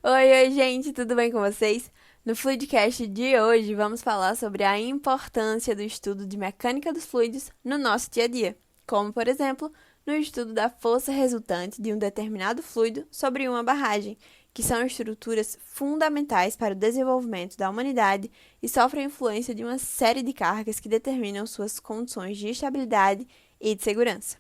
Oi, gente, tudo bem com vocês? No Fluidcast de hoje vamos falar sobre a importância do estudo de mecânica dos fluidos no nosso dia a dia, como, por exemplo, no estudo da força resultante de um determinado fluido sobre uma barragem, que são estruturas fundamentais para o desenvolvimento da humanidade e sofrem influência de uma série de cargas que determinam suas condições de estabilidade e de segurança.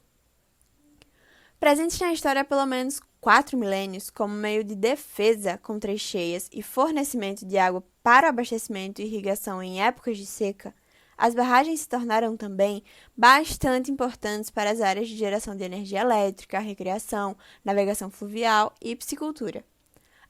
Presentes na história há pelo menos 4 milênios, como meio de defesa contra as cheias e fornecimento de água para abastecimento e irrigação em épocas de seca, as barragens se tornaram também bastante importantes para as áreas de geração de energia elétrica, recreação, navegação fluvial e piscicultura.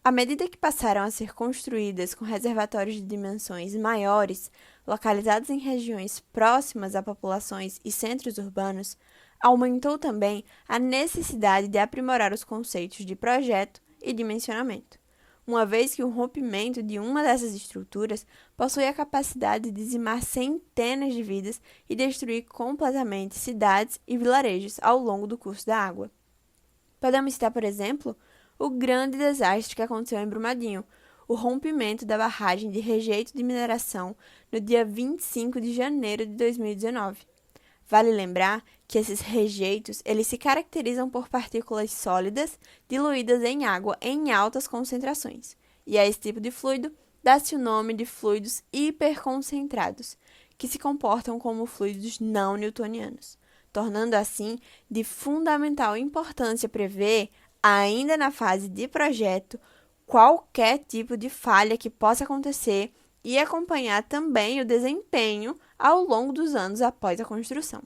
À medida que passaram a ser construídas com reservatórios de dimensões maiores, localizados em regiões próximas a populações e centros urbanos, aumentou também a necessidade de aprimorar os conceitos de projeto e dimensionamento, uma vez que o rompimento de uma dessas estruturas possui a capacidade de dizimar centenas de vidas e destruir completamente cidades e vilarejos ao longo do curso da água. Podemos citar, por exemplo, o grande desastre que aconteceu em Brumadinho, o rompimento da barragem de rejeito de mineração no dia 25 de janeiro de 2019. Vale lembrar que esses rejeitos eles se caracterizam por partículas sólidas diluídas em água em altas concentrações, e a esse tipo de fluido dá-se o nome de fluidos hiperconcentrados, que se comportam como fluidos não newtonianos, tornando assim de fundamental importância prever, ainda na fase de projeto, qualquer tipo de falha que possa acontecer e acompanhar também o desempenho ao longo dos anos após a construção.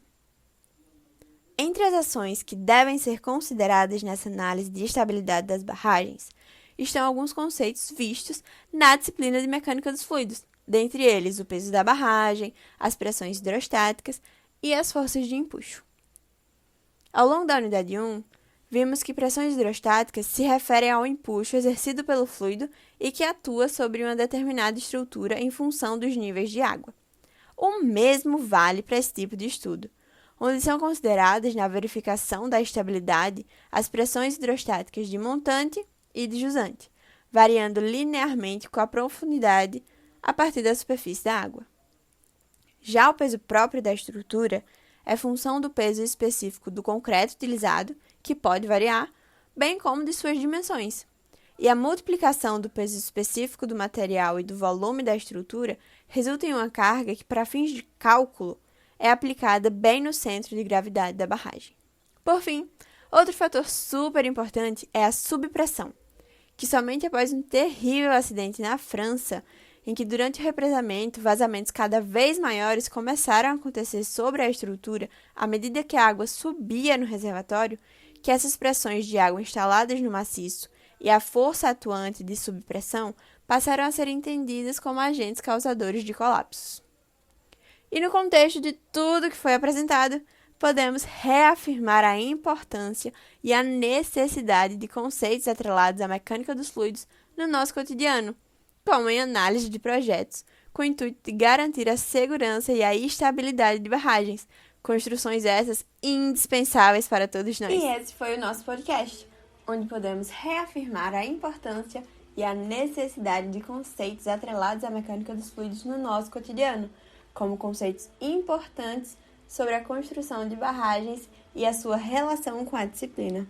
Entre as ações que devem ser consideradas nessa análise de estabilidade das barragens, estão alguns conceitos vistos na disciplina de mecânica dos fluidos, dentre eles o peso da barragem, as pressões hidrostáticas e as forças de empuxo. Ao longo da unidade 1, vimos que pressões hidrostáticas se referem ao empuxo exercido pelo fluido e que atua sobre uma determinada estrutura em função dos níveis de água. O mesmo vale para esse tipo de estudo, onde são consideradas na verificação da estabilidade as pressões hidrostáticas de montante e de jusante, variando linearmente com a profundidade a partir da superfície da água. Já o peso próprio da estrutura é função do peso específico do concreto utilizado, que pode variar, bem como de suas dimensões. E a multiplicação do peso específico do material e do volume da estrutura resulta em uma carga que, para fins de cálculo, é aplicada bem no centro de gravidade da barragem. Por fim, outro fator super importante é a subpressão, que somente após um terrível acidente na França, em que durante o represamento vazamentos cada vez maiores começaram a acontecer sobre a estrutura à medida que a água subia no reservatório, que essas pressões de água instaladas no maciço e a força atuante de subpressão passaram a ser entendidas como agentes causadores de colapsos. E no contexto de tudo que foi apresentado, podemos reafirmar a importância e a necessidade de conceitos atrelados à mecânica dos fluidos no nosso cotidiano, como em análise de projetos, com o intuito de garantir a segurança e a estabilidade de barragens, construções essas indispensáveis para todos nós. E esse foi o nosso podcast, onde podemos reafirmar a importância e a necessidade de conceitos atrelados à mecânica dos fluidos no nosso cotidiano, como conceitos importantes sobre a construção de barragens e a sua relação com a disciplina.